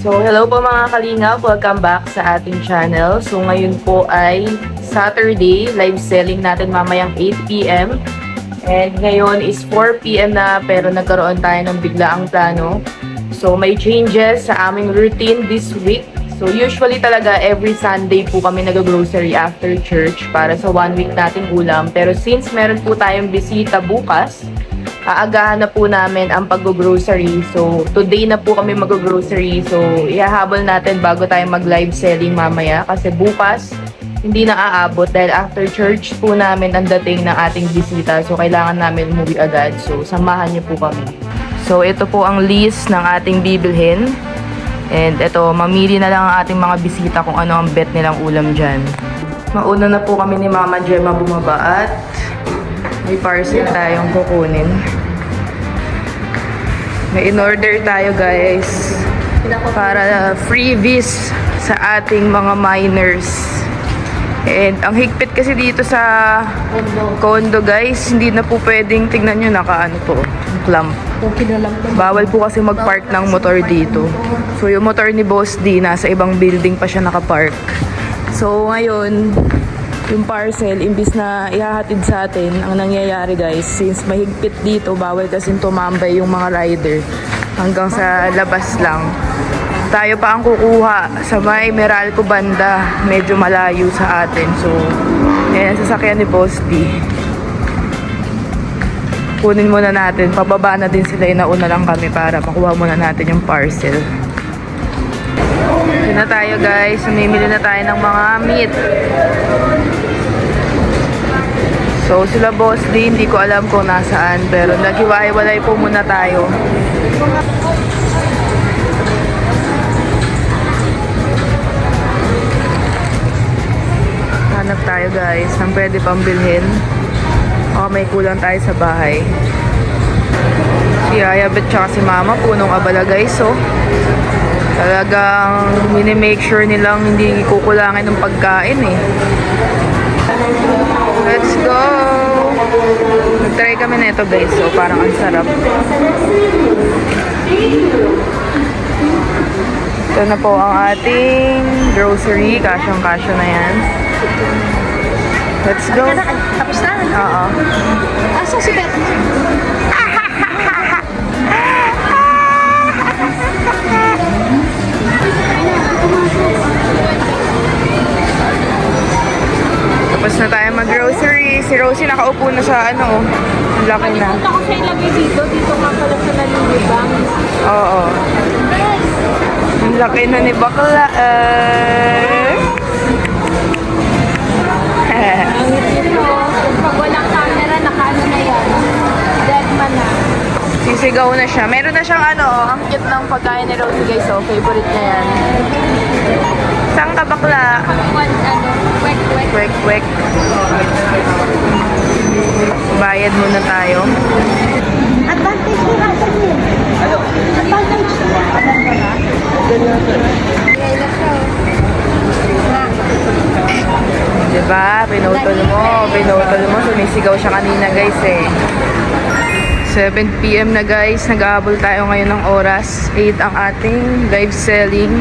So, hello po mga kalingap. Welcome back sa ating channel. So, ngayon po ay Saturday. Live selling natin mamayang 8 p.m. And ngayon is 4 p.m. na pero nagkaroon tayo ng biglaang plano. So, may changes sa aming routine this week. So, usually talaga every Sunday po kami nag-grocery after church para sa 1 week nating ulam. Pero since meron po tayong bisita bukas, aagahan na po namin ang pag-grocery. So, today na po kami mag-grocery. So, ihahabol natin bago tayo mag-live selling mamaya. Kasi bukas, hindi na aabot dahil after church po namin ang dating ng ating bisita. So, kailangan namin umuwi agad. So, samahan niyo po kami. So, ito po ang list ng ating bibilhin. And ito, mamili na lang ang ating mga bisita kung ano ang bet nilang ulam dyan. Mauna na po kami ni Mama Gemma bumaba at may parcel tayong kukunin. May in-order tayo guys para freebies sa ating mga miners. And ang higpit kasi dito sa condo guys, hindi na po pwedeng tignan nyo nakaano po, clamp. Bawal po kasi magpark ng motor dito. So yung motor ni Boss D nasa ibang building pa siya nakapark. So ngayon, yung parcel, imbis na ihahatid sa atin, ang nangyayari guys, since mahigpit dito, bawal kasi tumambay yung mga rider hanggang sa labas lang. Tayo pa ang kukuha sa may Meralco banda, medyo malayo sa atin. So, yan ang sasakyan ni Boss D. Kunin muna natin, pababa na din sila, inauna lang kami para makuha muna natin yung parcel. Yun na tayo guys, sumimili na tayo ng mga meat. So sila Boss D, hindi ko alam kung nasaan, pero naghiwa-hiwalay po muna tayo. Hanap tayo guys ng pwede pang bilhin. O may kulang tayo sa bahay. Si Ayabet tsaka si Mama, punong abala guys, oh. Talagang mini-make sure nilang hindi kukulangin ng pagkain eh. Let's go! Nag-try kami na ito guys, so parang ang sarap. Ito na po ang ating grocery. Kasyang-kasya na yan. Let's go! Tapos na? Oo. Asa si Beth? Tapos na tayo mag-grocery. Si Rosie nakaupo na sa ano, ang laki na. Punta ko siya ilagay dito. Dito nga pala sa nalilibang. Oo. Ang laki na ni bakla. Ang ito, pag walang camera, nakaano na yan. Dead man na. Sisigaw na siya. Meron na siyang ano, ang cute ng pagkain ni Rosie guys. So, favorite niya yan. Saan ka bakla? Kwek. Kwek. Bayad muna tayo. Advantage ni Hasan yun. Ano? Advantage. Kailan siya. Diba? Pinutol mo. Sumisigaw siya kanina guys eh. 7 p.m. na guys. Nag-aabol tayo ngayon ng oras. 8 ang ating live selling.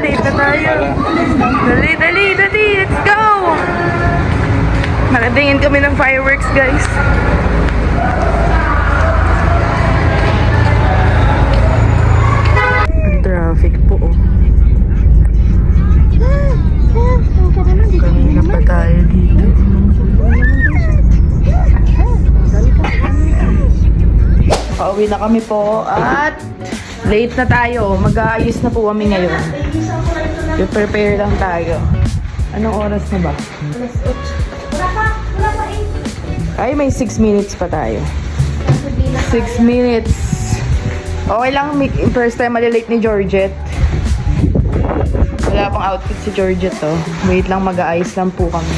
Late na tayo. Dali, let's go! Nakatingin kami ng fireworks, guys. Ang traffic po, oh. Kanina pa tayo dito. Pauwi na kami po at Late na tayo. Mag-aayos na po kami ngayon. I-prepare lang tayo. Anong oras na ba? Wala pa eh. Ay, may 6 minutes pa tayo. 6 minutes. Okay lang, first time malilate ni Georgette. Wala pang outfit si Georgette, oh. Wait lang, mag-aayos lang po kami.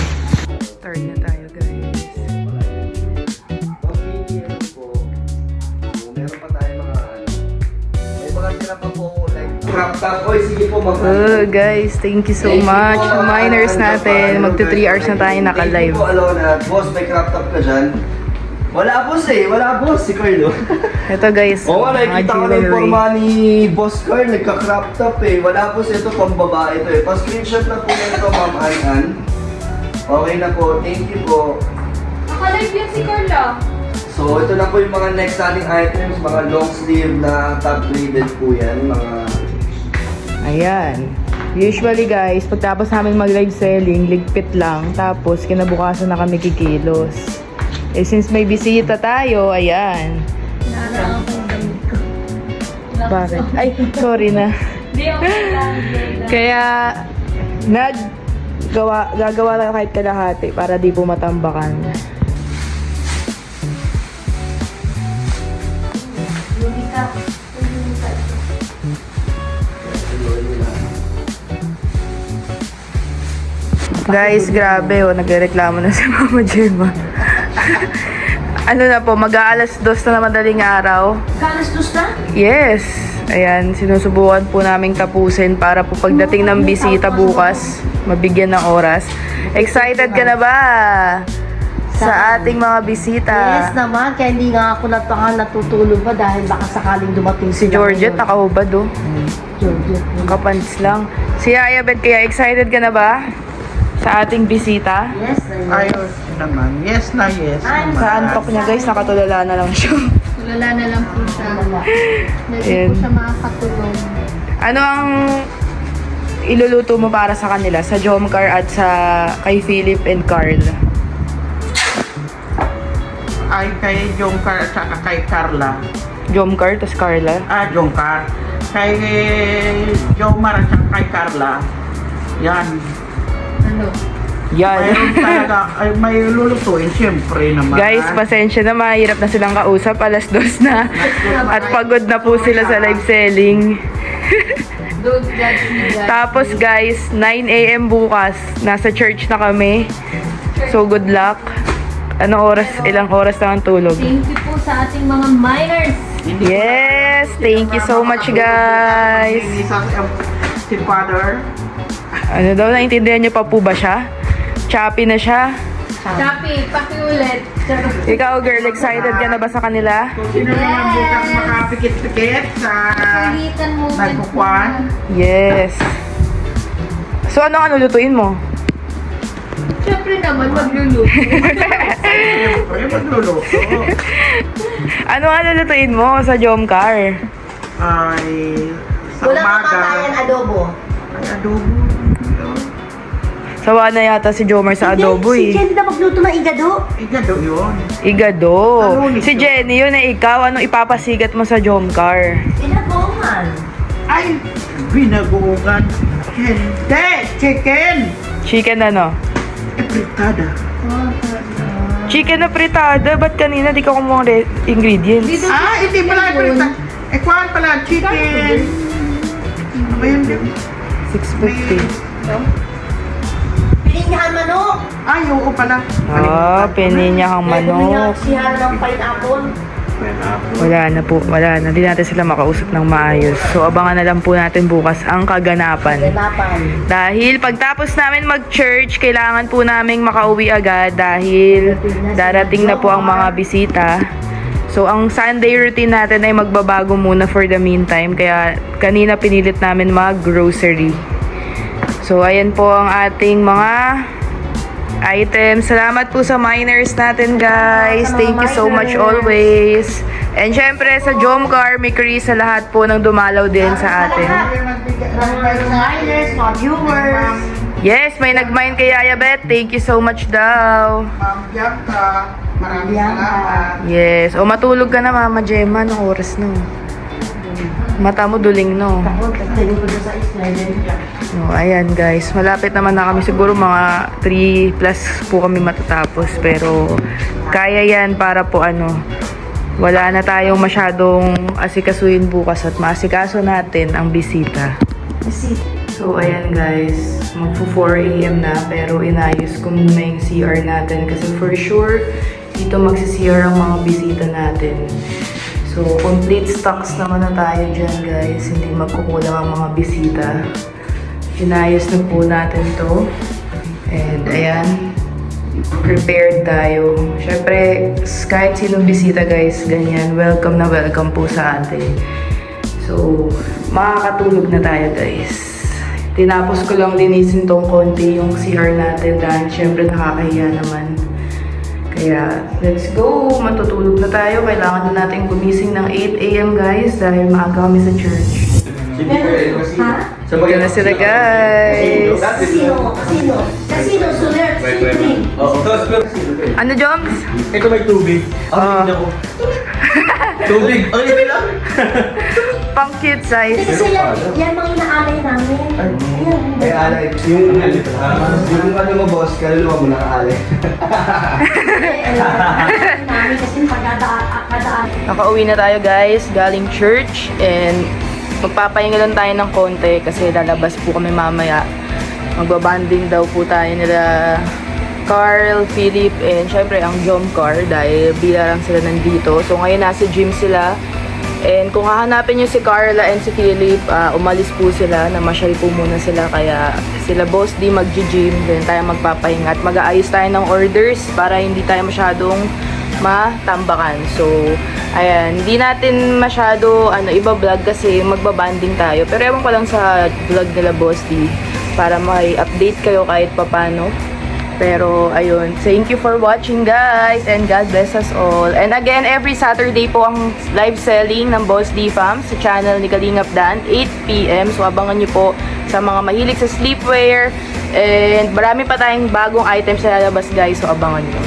Start na tayo, guys. Meron pa tayo mga may mga tira pa po like crop top. Oy, sige po Guys, thank you so much. Miners natin, magto 3 hours na tayo naka-live. Thank you po, Alona. Boss, may crop top ka dyan? Wala boss eh, wala boss si Carlo. Ito guys, Oo nga, nakikita ko na yung jewelry. forma ni Boss Carl, nagka-crop top eh. Wala boss, ito pang babae ito eh. Pa-screenshot na po nito, Ma'am Ann. Okay na po, thank you po. Naka-live yan si Carla. So, ito na po yung mga next ating items, mga long sleeve na top graded po yan, mga... Ayan. Usually guys, pagtapos namin mag-live selling, ligpit lang. Tapos kinabukasan na kami kikilos. Eh since may bisita tayo, ayan. Naalala ko yung damit ko. Bakit? Ay, sorry na. Hindi, okay lang. Kaya, gagawa lang kahit kalahati para di po matambakan. Hindi ka. Guys, grabe oh, nagrereklamo na si Mama Gemma. Ano na po, mag-aalas 2 na madaling araw. Kalas na? Yes. Ayan, sinusubukan po naming tapusin para po pagdating ng bisita bukas, mabigyan ng oras. Excited ka na ba sa ating mga bisita? Yes naman, kaya hindi nga ako natutulog pa dahil baka sakaling dumating Si Georgette, nakahubad oh. Georgette. Nakapants lang. Si Aya Bet, kaya excited ka na ba sa ating bisita? Yes na yes. Ayos naman. Yes na yes. I'm naman. Sa antok niya guys, nakatulala na lang siya. Tulala na lang po siya. Hindi Ayan. po siya makakatulog. Ano ang iluluto mo para sa kanila? Sa Jomcar at sa kay Philip and Carl? Ay kay Jongkar at saka kay Carla. Jomcar, tas Carla? Jongkar. Kay Jomar at saka kay Carla. Yan. Ano? Yan. Mayroon talaga, ay may lulutuin siyempre naman. Guys, pasensya na, mahirap na silang kausap. Alas 2 na. At pagod na po sila sa live selling. Don't judge me, guys. Tapos guys, 9 AM bukas. Nasa church na kami. So good luck. Ano oras? Ilang oras na ang tulog? Thank you po sa ating mga miners. Yes! Thank you so much guys! Hindi si Father. Ano daw, naintindihan niyo pa po ba siya? Choppy na siya. Chappy, pakiulit. Ikaw girl, excited ka na ba sa kanila? Kung sino naman bukas makapikit-pikit sa Pilitan mo. nagkukwan. Yes. So ano lutuin mo? Siyempre naman, magluluto. Siyempre magluluto. Ano lutuin mo sa Jomcar? Ay sa Wala umaga. kamatayan adobo. Ay adobo. Sawa na yata si Jomar sa adobo Si eh. Jenny na magluto ng igado. Igado yun. Igado. Ano nito? Si Jenny yun eh, ikaw. Anong ipapasigat mo sa Jomcar? Inagongan. Ay, binagugan. Hindi, chicken. Chicken ano? Epritada. Chicken na fritada. Ba't kanina di ka kumuha ng ingredients? Hindi pala epritada. Kuhaan pala, chicken. Ano ba yun din? 650. Pininyahan manok. Ay, oo pala. Pininyahang manok. Siya ng pineapple. Wala na po, wala na. Hindi natin sila makausap ng maayos. So, abangan na lang po natin bukas ang kaganapan. Ganapan. Dahil pagtapos namin mag-church, kailangan po naming makauwi agad dahil darating na po ang mga bisita. So, ang Sunday routine natin ay magbabago muna for the meantime. Kaya, kanina pinilit namin mag-grocery. So, ayan po ang ating mga items. Salamat po sa miners natin, guys. Thank you so much always. And syempre, sa Jomcar, Mikri, sa lahat po ng dumalaw din sa atin. Mga miners, mga viewers. Yes, may nag-mine kay Yaya Bet. Thank you so much daw. Ma'am Bianca, maraming salamat. Yes. O, matulog ka na, Mama Gemma. Anong oras na? Mata mo duling, no? Ako, tagtayin ko doon sa island. No, ayan guys, malapit naman na kami. Siguro mga 3 plus po kami matatapos. Pero kaya yan para po wala na tayong masyadong asikasuhin bukas at maasikaso natin ang bisita. So ayan guys, magpo 4 AM na pero inayos ko muna yung CR natin kasi for sure dito magsi-CR ang mga bisita natin. So complete stocks naman na tayo dyan guys, hindi magkukulang ang mga bisita. Inayos na po natin to. And ayan, prepared tayo. Syempre, kahit sinong bisita guys, ganyan, welcome na welcome po sa atin. So, makakatulog na tayo guys. Tinapos ko lang linisin tong konti yung CR natin dahil syempre nakakahiya naman. Kaya, let's go! Matutulog na tayo. Kailangan na natin gumising ng 8 AM guys dahil maaga kami sa church. Ha? Yan na sila guys! Casino, Soler, City. Ano, Joms? Ito may tubig. Ah. Ako. Tubig. Ang ito lang. Pang cute size. Kasi yan mga inaalay namin. Ayan. May alay. Yung mo boss, kaluluwa mo nakaalay. Namin kasi pagkadaan. Nakauwi na tayo guys, galing church. And magpapahinga lang tayo ng konti kasi lalabas po kami mamaya. Magbabanding daw po tayo nila Carl, Philip, and syempre ang Jom Car dahil bila lang sila nandito. So ngayon nasa gym sila. And kung hahanapin nyo si Carla and si Philip, umalis po sila, namasyal po muna sila. Kaya sila boss di mag-gym, then tayo magpapahinga at mag-aayos tayo ng orders para hindi tayo masyadong matambakan. So, ayan, hindi natin masyado iba-vlog kasi magbabanding tayo. Pero ewan ko lang sa vlog nila boss di para may update kayo kahit papano. Pero, ayun, thank you for watching guys and God bless us all. And again, every Saturday po ang live selling ng Boss D Fam sa channel ni Kalingap Dan, 8 PM. So, abangan nyo po sa mga mahilig sa sleepwear. And marami pa tayong bagong items na lalabas guys, so abangan nyo.